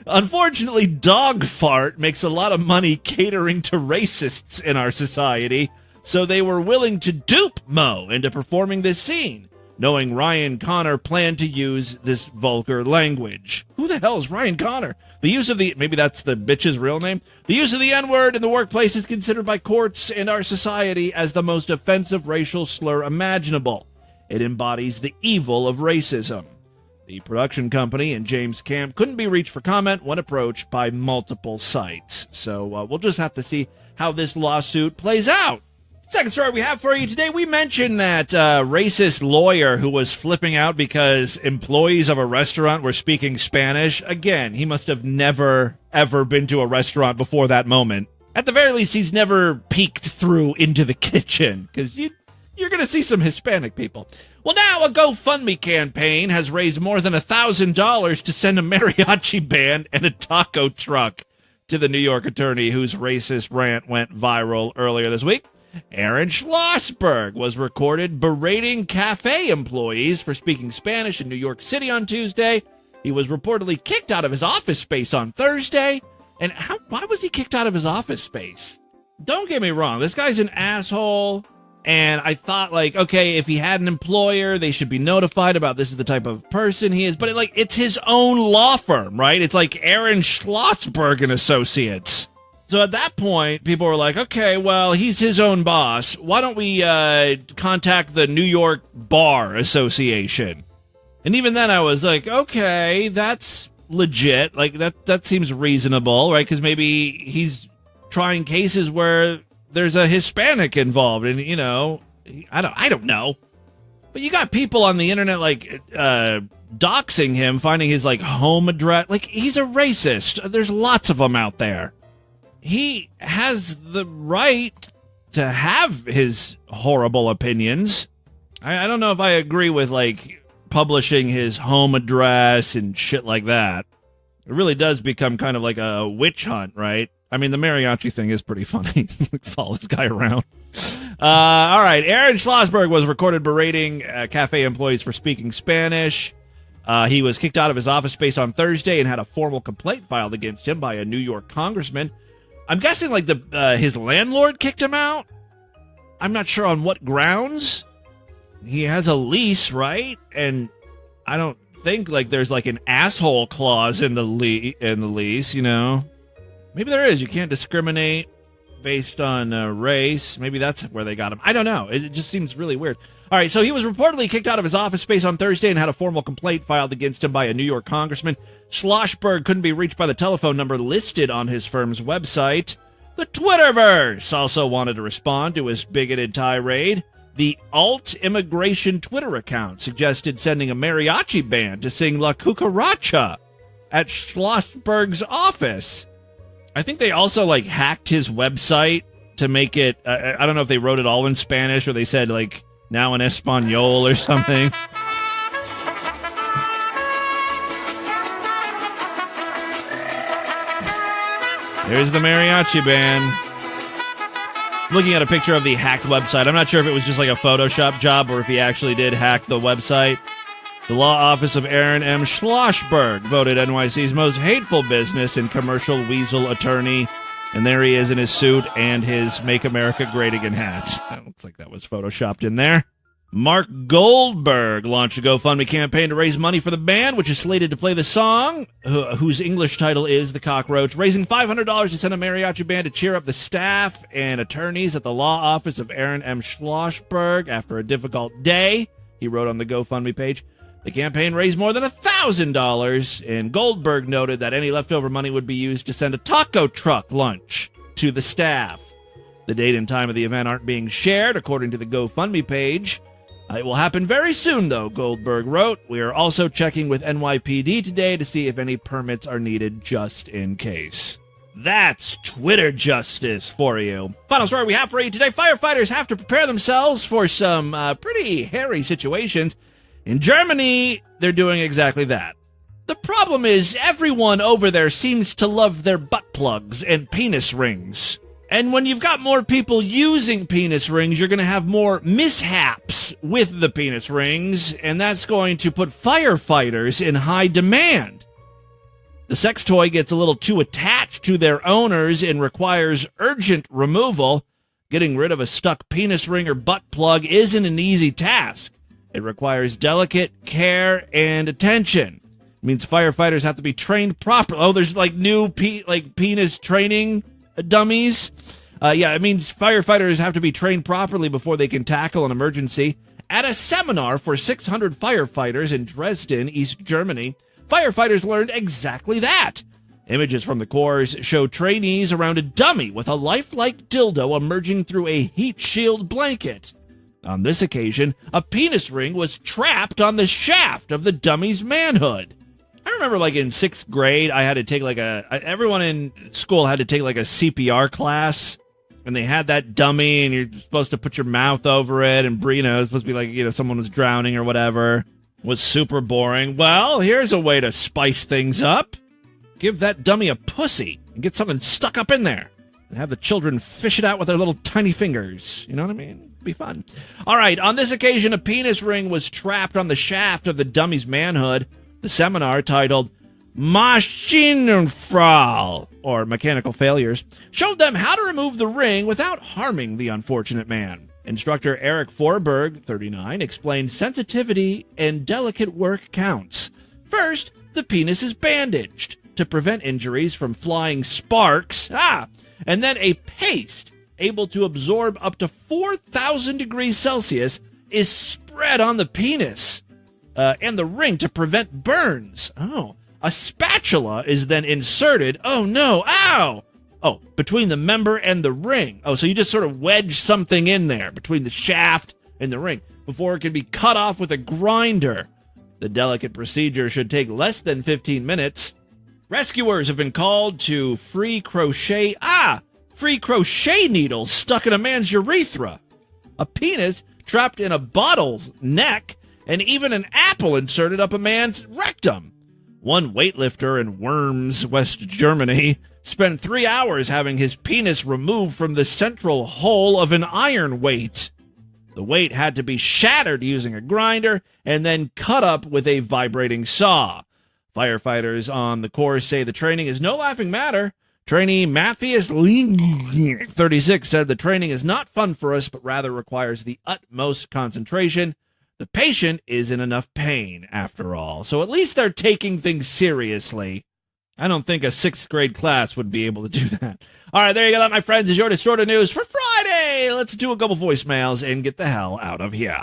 [SPEAKER 1] Unfortunately, DogFart makes a lot of money catering to racists in our society, so they were willing to dupe Mo into performing this scene, knowing Ryan Connor planned to use this vulgar language. Who the hell is Ryan Connor? Maybe that's the bitch's real name? The use of the N-word in the workplace is considered by courts and our society as the most offensive racial slur imaginable. It embodies the evil of racism. The production company and James Camp couldn't be reached for comment when approached by multiple sites. So we'll just have to see how this lawsuit plays out. Second story we have for you today, we mentioned that racist lawyer who was flipping out because employees of a restaurant were speaking Spanish. Again, he must have never, ever been to a restaurant before that moment. At the very least, he's never peeked through into the kitchen, because you're going to see some Hispanic people. Well, now a GoFundMe campaign has raised more than $1,000 to send a mariachi band and a taco truck to the New York attorney whose racist rant went viral earlier this week. Aaron Schlossberg was recorded berating cafe employees for speaking Spanish in New York City on Tuesday. He was reportedly kicked out of his office space on Thursday. And why was he kicked out of his office space? Don't get me wrong, this guy's an asshole. And I thought, okay, if he had an employer, they should be notified about this is the type of person he is. But it's his own law firm, right? It's like Aaron Schlossberg and Associates. So at that point, people were like, okay, well, he's his own boss. Why don't we contact the New York Bar Association? And even then I was like, okay, that's legit. That seems reasonable, right? Because maybe he's trying cases where there's a Hispanic involved, and I don't know. But you got people on the internet doxing him, finding his home address. He's a racist. There's lots of them out there. He has the right to have his horrible opinions. I don't know if I agree with publishing his home address and shit like that. It really does become kind of like a witch hunt, right? I mean, the mariachi thing is pretty funny. Follow this guy around. All right. Aaron Schlossberg was recorded berating cafe employees for speaking Spanish. He was kicked out of his office space on Thursday and had a formal complaint filed against him by a New York congressman. I'm guessing his landlord kicked him out. I'm not sure on what grounds. He has a lease, right? And I don't think there's an asshole clause in the lease, Maybe there is. You can't discriminate based on race. Maybe that's where they got him. I don't know. It just seems really weird. All right, so he was reportedly kicked out of his office space on Thursday and had a formal complaint filed against him by a New York congressman. Schlossberg couldn't be reached by the telephone number listed on his firm's website. The Twitterverse also wanted to respond to his bigoted tirade. The alt-immigration Twitter account suggested sending a mariachi band to sing La Cucaracha at Schlossberg's office. I think they also, hacked his website to make it, I don't know if they wrote it all in Spanish or they said, now in Espanol or something. There's the mariachi band. Looking at a picture of the hacked website. I'm not sure if it was just a Photoshop job or if he actually did hack the website. The law office of Aaron M. Schlossberg voted NYC's most hateful business and commercial weasel attorney. And there he is in his suit and his Make America Great Again hat. That looks like that was Photoshopped in there. Mark Goldberg launched a GoFundMe campaign to raise money for the band, which is slated to play the song, whose English title is The Cockroach, raising $500 to send a mariachi band to cheer up the staff and attorneys at the law office of Aaron M. Schlossberg after a difficult day, he wrote on the GoFundMe page. The campaign raised more than $1,000, and Goldberg noted that any leftover money would be used to send a taco truck lunch to the staff. The date and time of the event aren't being shared, according to the GoFundMe page. It will happen very soon, though, Goldberg wrote. We are also checking with NYPD today to see if any permits are needed just in case. That's Twitter justice for you. Final story we have for you today. Firefighters have to prepare themselves for some pretty hairy situations. In Germany, they're doing exactly that. The problem is everyone over there seems to love their butt plugs and penis rings. And when you've got more people using penis rings, you're going to have more mishaps with the penis rings, and that's going to put firefighters in high demand. The sex toy gets a little too attached to their owners and requires urgent removal. Getting rid of a stuck penis ring or butt plug isn't an easy task. It requires delicate care and attention. It means firefighters have to be trained properly. Oh, there's new penis training dummies. It means firefighters have to be trained properly before they can tackle an emergency. At a seminar for 600 firefighters in Dresden, East Germany, firefighters learned exactly that. Images from the Corps show trainees around a dummy with a lifelike dildo emerging through a heat shield blanket. On this occasion, a penis ring was trapped on the shaft of the dummy's manhood. I remember, in 6th grade, I had to take, everyone in school had to take, a CPR class, and they had that dummy, and you're supposed to put your mouth over it, and breathe, it's supposed to be someone was drowning or whatever. It was super boring. Well, here's a way to spice things up. Give that dummy a pussy, and get something stuck up in there, and have the children fish it out with their little tiny fingers. You know what I mean? Be fun. All right, on this occasion, a penis ring was trapped on the shaft of the dummy's manhood. The seminar, titled Maschinenfall, or Mechanical Failures, showed them how to remove the ring without harming the unfortunate man. Instructor Eric Forberg, 39, explained sensitivity and delicate work counts. First, the penis is bandaged to prevent injuries from flying sparks. And then a paste able to absorb up to 4,000 degrees Celsius is spread on the penis and the ring to prevent burns. Oh, a spatula is then inserted. Oh, no. Ow. Oh, between the member and the ring. Oh, so you just sort of wedge something in there between the shaft and the ring before it can be cut off with a grinder. The delicate procedure should take less than 15 minutes. Rescuers have been called to free crochet needles stuck in a man's urethra, a penis trapped in a bottle's neck, and even an apple inserted up a man's rectum. One weightlifter in Worms, West Germany, spent 3 hours having his penis removed from the central hole of an iron weight. The weight had to be shattered using a grinder and then cut up with a vibrating saw. Firefighters on the course say the training is no laughing matter. Trainee Matthias 36 said the training is not fun for us, but rather requires the utmost concentration. The patient is in enough pain, after all. So at least they're taking things seriously. I don't think a 6th grade class would be able to do that. All right, there you go. That, my friends, is your Distorted News for Friday. Let's do a couple voicemails and get the hell out of here.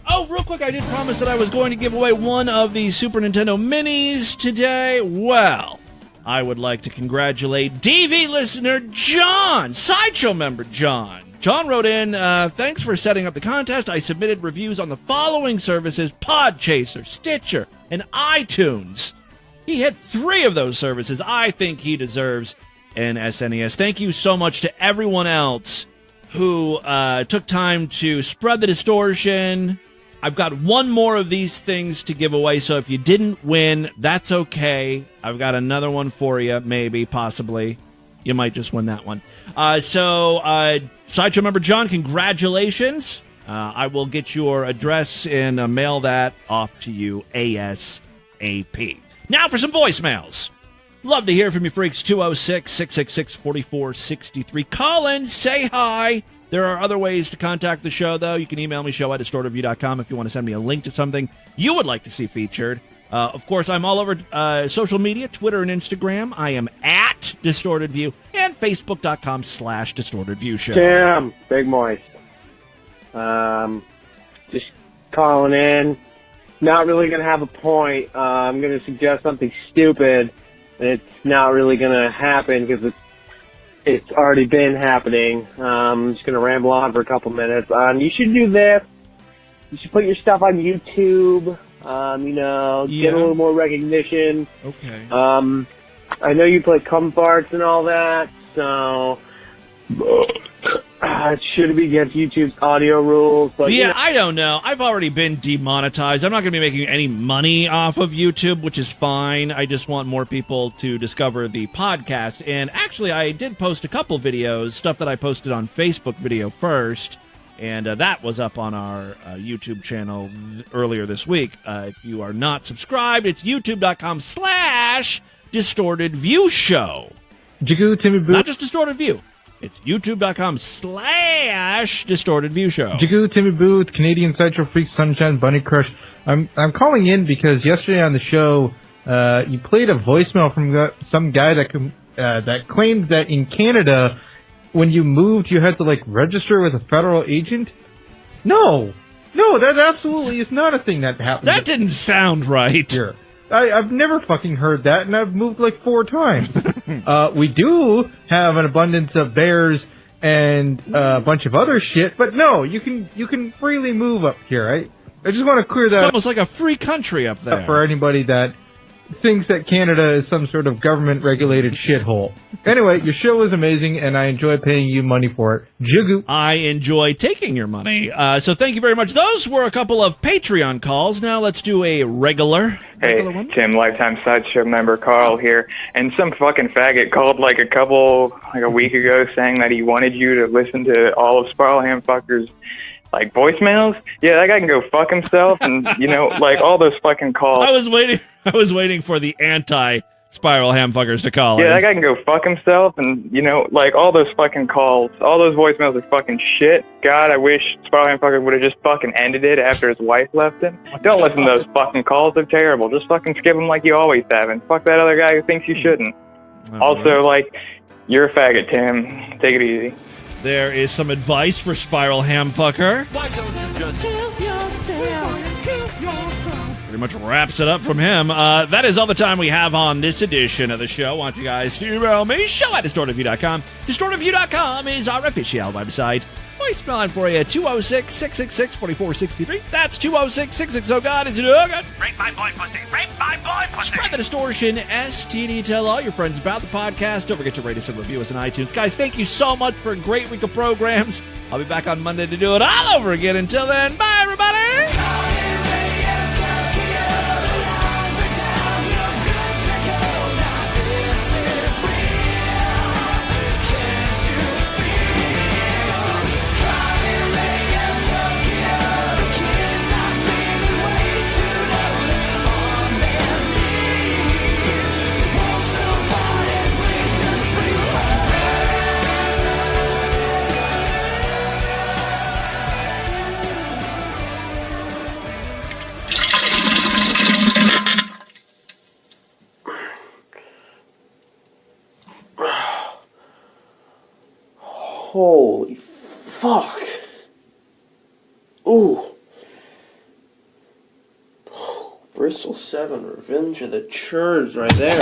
[SPEAKER 1] Oh, real quick, I did promise that I was going to give away one of the Super Nintendo Minis today. Well, I would like to congratulate DV listener John, Sideshow member John. John wrote in, thanks for setting up the contest. I submitted reviews on the following services: Podchaser, Stitcher, and iTunes. He hit 3 of those services. I think he deserves an SNES. Thank you so much to everyone else who took time to spread the distortion. I've got one more of these things to give away, so if you didn't win, that's okay. I've got another one for you, maybe, possibly. You might just win that one. Sideshow member John, congratulations. I will get your address and mail that off to you ASAP. Now for some voicemails. Love to hear from you, freaks. 206-666-4463. Call in, say hi. There are other ways to contact the show, though. You can email me, show@distortedview.com, if you want to send me a link to something you would like to see featured. Of course, I'm all over social media, Twitter and Instagram. I am at DistortedView, and Facebook.com/DistortedViewShow.
[SPEAKER 10] Tim, Big Moist. Just calling in. Not really going to have a point. I'm going to suggest something stupid, and it's not really going to happen because it's already been happening. I'm just going to ramble on for a couple minutes. You should do this. You should put your stuff on YouTube. Get a little more recognition.
[SPEAKER 1] Okay.
[SPEAKER 10] I know you play cum farts and all that, so it should be against YouTube's audio rules. But
[SPEAKER 1] yeah, I don't know. I've already been demonetized. I'm not going to be making any money off of YouTube, which is fine. I just want more people to discover the podcast. And actually, I did post a couple videos, stuff that I posted on Facebook video first. And that was up on our YouTube channel earlier this week. If you are not subscribed, it's youtube.com/DistortedViewShow.
[SPEAKER 11] Jigoo, Timmy Boo.
[SPEAKER 1] Not just Distorted View. It's youtube.com/DistortedViewShow.
[SPEAKER 11] Jigoo, Timmy Boo, Canadian Sideshow Freak, Sunshine, Bunny Crush. I'm calling in because yesterday on the show, you played a voicemail from some guy that claimed that in Canada, when you moved, you had to, register with a federal agent? No, that absolutely is not a thing that happened.
[SPEAKER 1] That didn't sound right.
[SPEAKER 11] Here. I've never fucking heard that, and I've moved 4 times. We do have an abundance of bears and a bunch of other shit, but no, you can freely move up here. I just want to clear that.
[SPEAKER 1] It's almost like a free country up there.
[SPEAKER 11] For anybody that thinks that Canada is some sort of government-regulated shithole. Anyway, your show is amazing, and I enjoy paying you money for it. Jigoo.
[SPEAKER 1] I enjoy taking your money. So thank you very much. Those were a couple of Patreon calls. Now let's do a regular one.
[SPEAKER 12] Tim, lifetime Sideshow member Carl here. And some fucking faggot called a week ago saying that he wanted you to listen to all of Spiral Hamfucker's voicemails. Yeah, that guy can go fuck himself, and all those fucking calls.
[SPEAKER 1] I was waiting for the anti-Spiral Hamfuckers to call.
[SPEAKER 12] Yeah, that guy can go fuck himself, and all those fucking calls, all those voicemails are fucking shit. God, I wish Spiral Hamfucker would have just fucking ended it after his wife left him. Don't listen to those fucking calls; they're terrible. Just fucking skip them like you always have, and fuck that other guy who thinks you shouldn't. Also, you're a faggot, Tim. Take it easy.
[SPEAKER 1] There is some advice for Spiral Hamfucker.
[SPEAKER 5] Why don't you just kill yourself?
[SPEAKER 1] Pretty much wraps it up from him. That is all the time we have on this edition of the show. I want you guys to email me, show@distortedview.com. Distortedview.com is our official website. Voicemail line for you, 206-666-4463. That's 206-660-GOD. Is it good?
[SPEAKER 5] Rape my boy pussy. Rape my boy pussy.
[SPEAKER 1] Spread the distortion, STD. Tell all your friends about the podcast. Don't forget to rate us and review us on iTunes. Guys, thank you so much for a great week of programs. I'll be back on Monday to do it all over again. Until then, bye, everybody.
[SPEAKER 13] Holy fuck. Ooh. Bristol 7, Revenge of the Churrs right there.